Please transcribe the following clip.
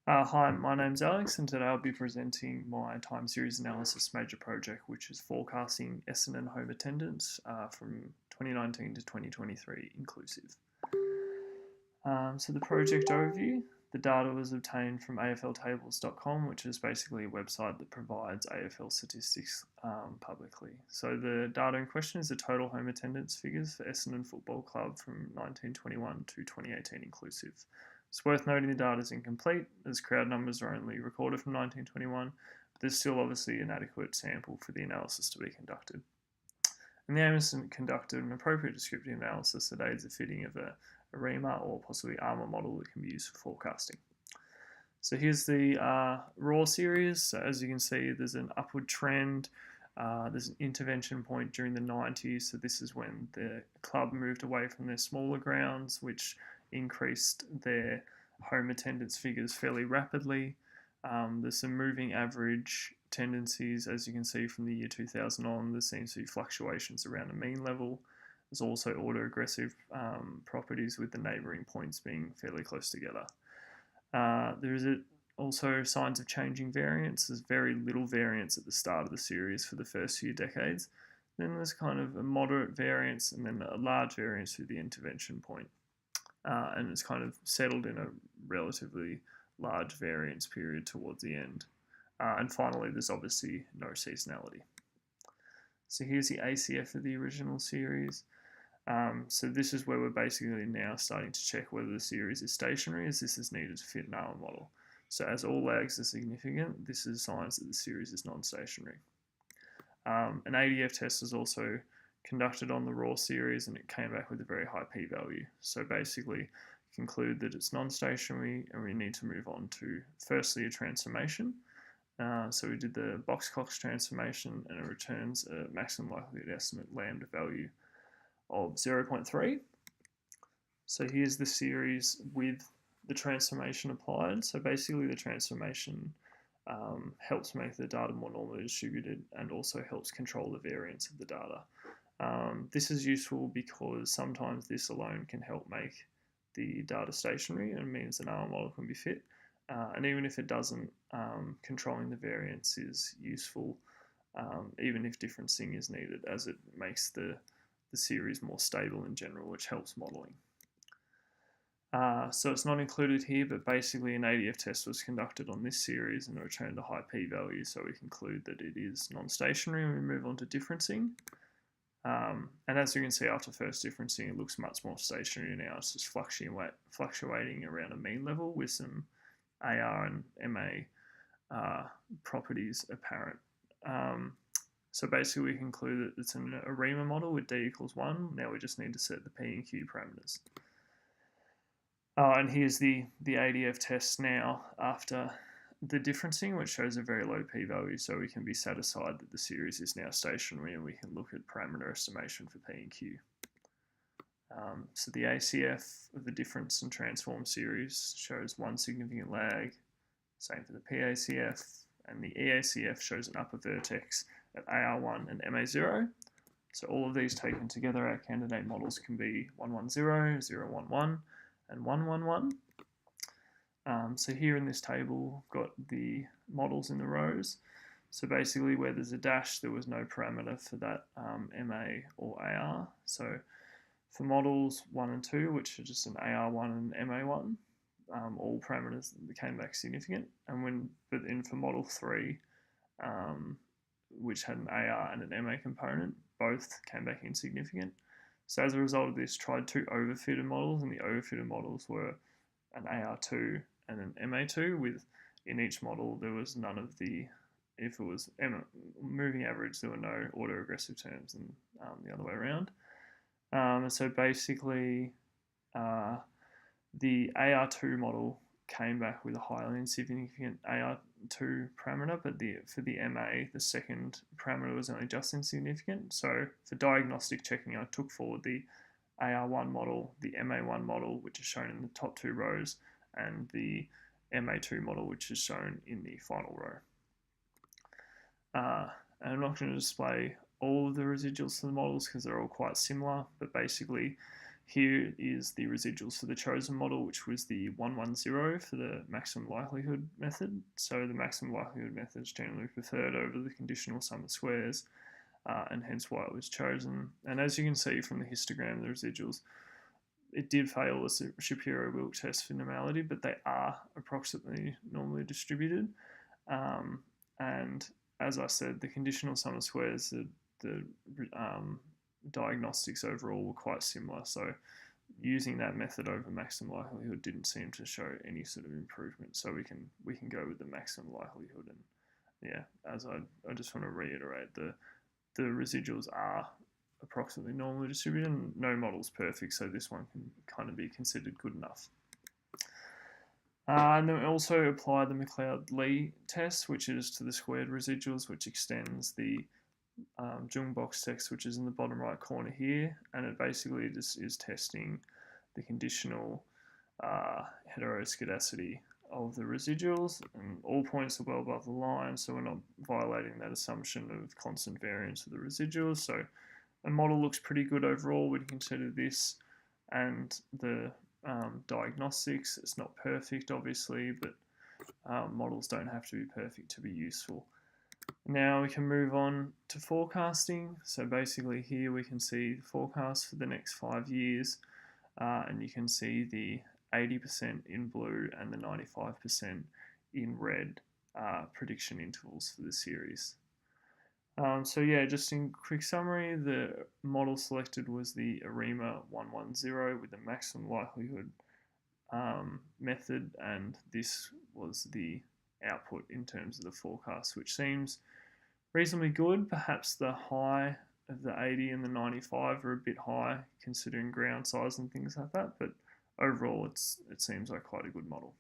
Hi, my name's Alex, and today I'll be presenting my time series analysis major project, which is forecasting Essendon home attendance from 2019 to 2023 inclusive. So the project overview, the data was obtained from afltables.com, which is basically a website that provides AFL statistics publicly. So the data in question is the total home attendance figures for Essendon Football Club from 1921 to 2018 inclusive. It's worth noting the data is incomplete, as crowd numbers are only recorded from 1921, but there's still obviously an adequate sample for the analysis to be conducted. And the aim is to conduct an appropriate descriptive analysis that aids the fitting of a REMA or possibly ARMA model that can be used for forecasting. So here's the raw series. So as you can see, there's an upward trend. There's an intervention point during the 90s. So this is when the club moved away from their smaller grounds, which increased their home attendance figures fairly rapidly. There's some moving average tendencies, as you can see from the year 2000 on. There seems to be fluctuations around a mean level. There's also autoaggressive properties with the neighbouring points being fairly close together. There is also signs of changing variance. There's very little variance at the start of the series for the first few decades. Then there's kind of a moderate variance and then a large variance through the intervention point. And it's kind of settled in a relatively large variance period towards the end. And finally, there's obviously no seasonality. So here's the ACF of the original series. So this is where we're basically now starting to check whether the series is stationary, as this is needed to fit an ARMA model. So as all lags are significant, this is signs that the series is non-stationary. An ADF test is also conducted on the raw series, and it came back with a very high p-value. So basically conclude that it's non-stationary, and we need to move on to firstly a transformation. So we did the Box-Cox transformation, and it returns a maximum likelihood estimate lambda value of 0.3. So here's the series with the transformation applied. So basically the transformation helps make the data more normally distributed and also helps control the variance of the data. This is useful because sometimes this alone can help make the data stationary and means an ARMA model can be fit. And even if it doesn't, controlling the variance is useful, even if differencing is needed, as it makes the series more stable in general, which helps modelling. So it's not included here, but basically an ADF test was conducted on this series and it returned a high p-value, so we conclude that it is non-stationary and we move on to differencing. And as you can see, after first differencing, it looks much more stationary now. It's just fluctuating around a mean level with some AR and MA properties apparent. So basically we conclude that it's an AREMA model with D equals 1. Now we just need to set the P and Q parameters. And here's the ADF test now after the differencing, which shows a very low p-value, so we can be satisfied that the series is now stationary and we can look at parameter estimation for P and Q. So the ACF of the difference and transform series shows one significant lag, same for the PACF, and the EACF shows an upper vertex at AR1 and MA0. So all of these taken together, our candidate models can be 110, 011, and 111. So here in this table, we've got the models in the rows. So basically where there's a dash, there was no parameter for that MA or AR. So for models 1 and 2, which are just an AR1 and MA1, all parameters came back significant. But then for model 3, which had an AR and an MA component, both came back insignificant. So as a result of this, tried two overfitted models, and the overfitted models were an AR2 and an MA2, with in each model there was none of the, if it was moving average, there were no autoaggressive terms, and the other way around. So basically the AR2 model came back with a highly insignificant AR2 parameter, but for the MA, the second parameter was only just insignificant. So for diagnostic checking, I took forward the AR1 model, the MA1 model, which is shown in the top two rows, and the MA2 model, which is shown in the final row. And I'm not going to display all of the residuals for the models because they're all quite similar, but basically Here is the residuals for the chosen model, which was the 110 for the maximum likelihood method. So the maximum likelihood method is generally preferred over the conditional sum of squares, and hence why it was chosen. And as you can see from the histogram, the residuals, it did fail the Shapiro-Wilk test for normality, but they are approximately normally distributed. And as I said, the conditional sum of squares, the diagnostics overall were quite similar. So using that method over maximum likelihood didn't seem to show any sort of improvement. So we can go with the maximum likelihood. And yeah, as I just want to reiterate, the residuals are approximately normally distributed, and no model's perfect, so this one can kind of be considered good enough. And then we also apply the McLeod-Lee test, which is to the squared residuals, which extends the Jung box text, which is in the bottom right corner here, and it basically just is testing the conditional heteroscedasticity of the residuals, and all points are well above the line, so we're not violating that assumption of constant variance of the residuals. So the model looks pretty good overall. We'd consider this and the diagnostics. It's not perfect, obviously, but models don't have to be perfect to be useful. Now we can move on to forecasting. So basically here we can see the forecast for the next 5 years, and you can see the 80% in blue and the 95% in red prediction intervals for the series. So yeah, just in quick summary, the model selected was the ARIMA 110 with the maximum likelihood method, and this was the output in terms of the forecast, which seems reasonably good. Perhaps the high of the 80 and the 95 are a bit high considering ground size and things like that, but overall it seems like quite a good model.